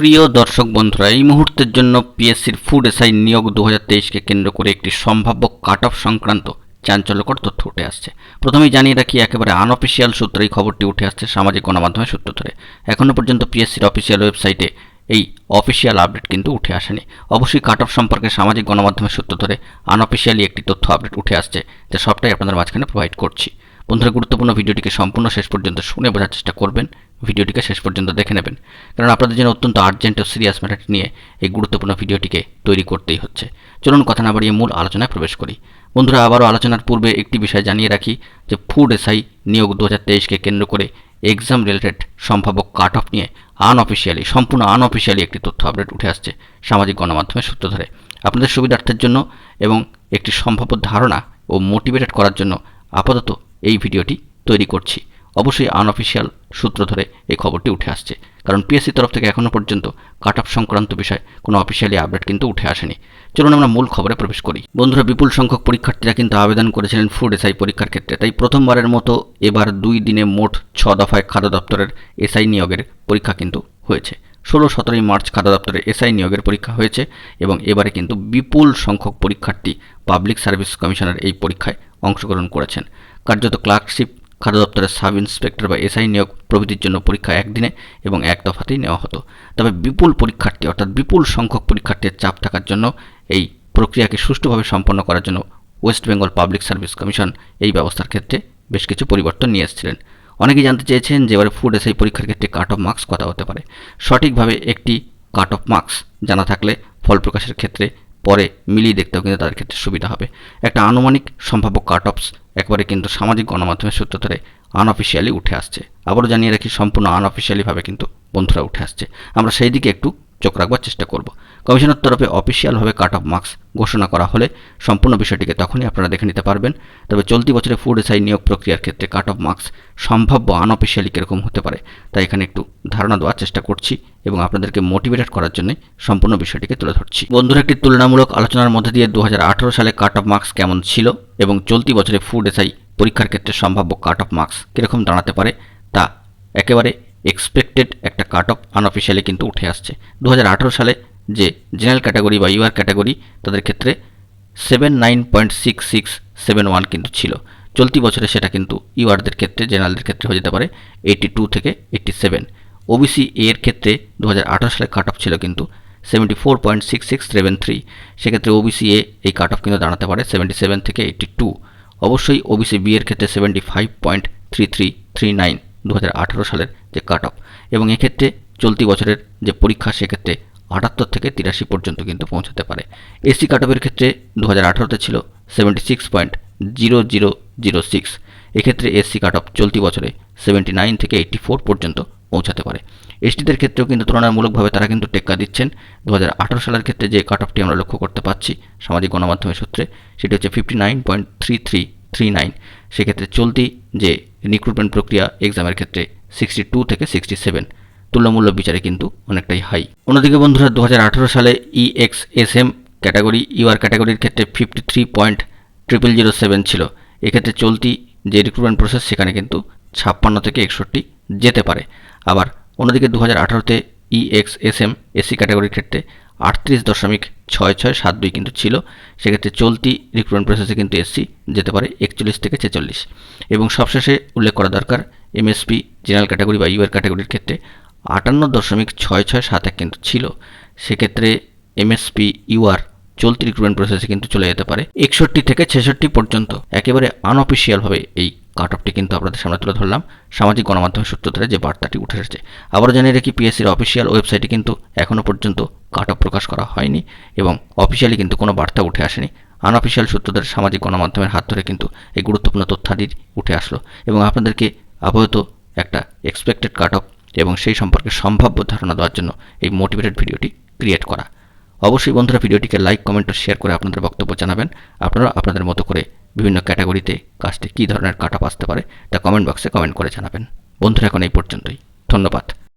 প্রিয় দর্শক বন্ধুরা, এই মুহূর্তের জন্য পিএসসির ফুড এসআই নিয়োগ 2023কে কেন্দ্র করে একটি সম্ভাব্য কাট অফ সংক্রান্ত চাঞ্চল্যকর তথ্য উঠে আসছে। প্রথমেই জানিয়ে রাখি, একেবারে আনঅফিসিয়াল সূত্রে এই খবরটি উঠে আসছে সামাজিক গণমাধ্যমের সূত্র ধরে। এখনও পর্যন্ত পিএসসির অফিসিয়াল ওয়েবসাইটে এই অফিসিয়াল আপডেট কিন্তু উঠে আসেনি। অবশ্যই কাট অফ সম্পর্কে সামাজিক গণমাধ্যমের সূত্র ধরে আনঅফিসিয়ালি একটি তথ্য আপডেট উঠে আসছে, যা সবটাই আপনাদের মাঝখানে প্রোভাইড করছি। বন্ধুরা, গুরুত্বপূর্ণ ভিডিওটিকে সম্পূর্ণ শেষ পর্যন্ত শুনে বোঝার চেষ্টা করবেন, ভিডিওটিকে শেষ পর্যন্ত দেখে নেবেন, কারণ আপনাদের জন্য অত্যন্ত আর্জেন্ট ও সিরিয়াস ম্যাটার নিয়ে এই গুরুত্বপূর্ণ ভিডিওটিকে তৈরি করতেই হচ্ছে। চলুন কথা না বাড়িয়ে মূল আলোচনায় প্রবেশ করি। বন্ধুরা, আবারও আলোচনার পূর্বে একটি বিষয় জানিয়ে রাখি যে ফুড এসআই নিয়োগ 2023কে কেন্দ্র করে এক্সাম রিলেটেড সম্ভাব্য কাট অফ নিয়ে সম্পূর্ণ আনঅফিসিয়ালি একটি তথ্য আপডেট উঠে আসছে সামাজিক গণমাধ্যমের সূত্র ধরে। আপনাদের সুবিধার্থের জন্য এবং একটি সম্ভাব্য ধারণা ও মোটিভেটেড করার জন্য আপাতত এই ভিডিওটি তৈরি করছি। অবশ্যই আনঅফিসিয়াল সূত্র ধরে এই খবরটি উঠে আসছে, কারণ পিএসসি তরফ থেকে এখনও পর্যন্ত কাট অফ সংক্রান্ত বিষয় কোনো অফিসিয়ালি আপডেট কিন্তু উঠে আসেনি। চলুন আমরা মূল খবরে প্রবেশ করি। বন্ধুরা, বিপুল সংখ্যক পরীক্ষার্থীরা কিন্তু আবেদন করেছিলেন ফুড এসআই পরীক্ষার ক্ষেত্রে। তাই প্রথমবারের মতো এবার 2 দিনে মোট 6 দফায় খাদ্য দপ্তরের এসআই নিয়োগের পরীক্ষা কিন্তু হয়েছে। 16-17 মার্চ খাদ্য দপ্তরের এসআই নিয়োগের পরীক্ষা হয়েছে এবং এবারে কিন্তু বিপুল সংখ্যক পরীক্ষার্থী পাবলিক সার্ভিস কমিশনের এই পরীক্ষায় অংশগ্রহণ করেছেন। কার্যত ক্লার্কশিপ, খাদ্য দপ্তরের সাব ইন্সপেক্টর বা এসআই নিয়োগ প্রভৃতির জন্য পরীক্ষা একদিনে এবং এক দফাতেই নেওয়া হতো। তবে বিপুল পরীক্ষার্থী অর্থাৎ বিপুল সংখ্যক পরীক্ষার্থীর চাপ থাকার জন্য এই প্রক্রিয়াকে সুষ্ঠুভাবে সম্পন্ন করার জন্য West Bengal public service commission এই ব্যবস্থার ক্ষেত্রে বেশ কিছু পরিবর্তন নিয়ে এসেছিলেন। অনেকেই জানতে চেয়েছেন যে এবারে ফুড এসআই পরীক্ষার ক্ষেত্রে কাট অফ মার্কস কত হতে পারে। সঠিকভাবে একটি কাট অফ মার্কস জানা থাকলে ফল প্রকাশের ক্ষেত্রে পরে মিলিয়ে দেখতেও কিন্তু তাদের ক্ষেত্রে সুবিধা হবে। একটা আনুমানিক সম্ভাব্য কাট অফস একবারে কিন্তু সামাজিক গণমাধ্যমের সূত্র ধরে আনঅফিসিয়ালি উঠে আসছে। আবারও জানিয়ে রাখি, সম্পূর্ণ আনঅফিসিয়ালিভাবে কিন্তু বন্ধুরা উঠে আসছে। আমরা সেই দিকে একটু চোখ রাখবার চেষ্টা করব। কমিশনের তরফে অফিসিয়ালভাবে কাট অফ মার্কস ঘোষণা করা হলে সম্পূর্ণ বিষয়টিকে তখনই আপনারা দেখে নিতে পারবেন। তবে চলতি বছরে ফুড এসআই নিয়োগ প্রক্রিয়ার ক্ষেত্রে কাট অফ মার্কস সম্ভাব্য আনঅফিসিয়ালি কীরকম হতে পারে তাই এখানে একটু ধারণা দেওয়ার চেষ্টা করছি এবং আপনাদেরকে মোটিভেটেড করার জন্যই সম্পূর্ণ বিষয়টিকে তুলে ধরছি। বন্ধুরা, একটি তুলনামূলক আলোচনার মধ্যে দিয়ে 2018 সালে কাট অফ মার্কস কেমন ছিল এবং চলতি বছরে ফুড এসআই পরীক্ষার ক্ষেত্রে সম্ভাব্য কাট অফ মার্কস কীরকম দাঁড়াতে পারে তা একেবারে এক্সপেক্টেড একটা কাট অফ আনঅফিসিয়ালি কিন্তু উঠে আসছে। 2018 সালে যে জেনারেল ক্যাটাগরি বা ইউআর ক্যাটাগরি তাদের ক্ষেত্রে 79.6671 কিন্তু ছিল। চলতি বছরে সেটা কিন্তু ইউআরদের ক্ষেত্রে, জেনারেলদের ক্ষেত্রে হয়ে যেতে পারে 82 থেকে 87। ওবিসি এর ক্ষেত্রে 2018 সালে কাট অফ ছিল কিন্তু 74.6673। সেক্ষেত্রে ওবিসি এ এই কাট অফ কিন্তু দাঁড়াতে পারে 77 থেকে 82। অবশ্যই ওবিসি বি এর ক্ষেত্রে 75.3339 2018 সালের যে কাট অফ, এবং এক্ষেত্রে চলতি বছরের যে পরীক্ষা সেক্ষেত্রে 78 থেকে 83 পর্যন্ত কিন্তু পৌঁছাতে পারে। এসসি কাট অফের ক্ষেত্রে 2018তে ছিল 76.0006। এক্ষেত্রে এসসি কাট অফ চলতি বছরে 79 থেকে 84 পর্যন্ত পৌঁছাতে পারে। এসটিদের ক্ষেত্রেও কিন্তু তুলনামূলকভাবে তারা কিন্তু টেক্কা দিচ্ছেন। 2018 সালের ক্ষেত্রে যে কাট অফটি আমরা লক্ষ্য করতে পারছি সামাজিক গণমাধ্যমের সূত্রে সেটি হচ্ছে 59.3339। সেক্ষেত্রে চলতি যে রিক্রুটমেন্ট প্রক্রিয়া এক্সামের ক্ষেত্রে 62 থেকে 67 তুল্যমূল্য বিচারে কিন্তু অনেকটাই হাই। অন্যদিকে বন্ধুরা, 2018 সালে ইএক্সএসএম ক্যাটাগরি ইউআর ক্যাটাগরির ক্ষেত্রে 53.0007 ছিল। এক্ষেত্রে চলতি যে রিক্রুটমেন্ট প্রসেস সেখানে কিন্তু 56 থেকে 61 যেতে পারে। আবার অন্যদিকে 2018তে ইএক্সএসএম এসসি ক্যাটাগরির ক্ষেত্রে 38.6672 কিন্তু ছিল। সেক্ষেত্রে চলতি রিক্রুটমেন্ট প্রসেসে কিন্তু এসসি যেতে পারে 41 থেকে 46। এবং সবশেষে উল্লেখ করা দরকার, এমএসপি জেনারেল ক্যাটাগরি বা ইউআর ক্যাটাগরির ক্ষেত্রে 58.6671 কিন্তু ছিল। সেক্ষেত্রে এমএসপি ইউআর চলতি রিক্রুটমেন্ট প্রসেসে কিন্তু চলে যেতে পারে 61 থেকে 66 পর্যন্ত। একেবারে আনঅফিসিয়ালভাবে এই কাট অফটি কিন্তু আপনাদের সামনে তুলে ধরলাম সামাজিক গণমাধ্যমের সূত্র ধরে যে বার্তাটি উঠে এসেছে। আবারও জানিয়ে রাখি, পিএসসির অফিসিয়াল ওয়েবসাইটে কিন্তু এখনও পর্যন্ত কাট অফ প্রকাশ করা হয়নি এবং অফিসিয়ালি কিন্তু কোনো বার্তা উঠে আসেনি। আনঅফিসিয়াল সূত্র ধরে সামাজিক গণমাধ্যমের হাত ধরে কিন্তু এই গুরুত্বপূর্ণ তথ্যাদি উঠে আসলো এবং আপনাদেরকে আপাতত একটা এক্সপেক্টেড কাট অফ এবং সেই সম্পর্কে সম্ভাব্য ধারণা দেওয়ার জন্য এই মোটিভেটেড ভিডিওটি ক্রিয়েট করা। অবশ্যই বন্ধুরা, ভিডিওটিকে লাইক, কমেন্ট ও শেয়ার করে আপনাদের বক্তব্য জানাবেন। আপনারা আপনাদের মতো করে বিভিন্ন ক্যাটাগরিতে কাস্টে কী ধরনের কাট অফ আসতে পারে তা কমেন্ট বক্সে কমেন্ট করে জানাবেন। বন্ধুরা, এখন এই পর্যন্তই। ধন্যবাদ।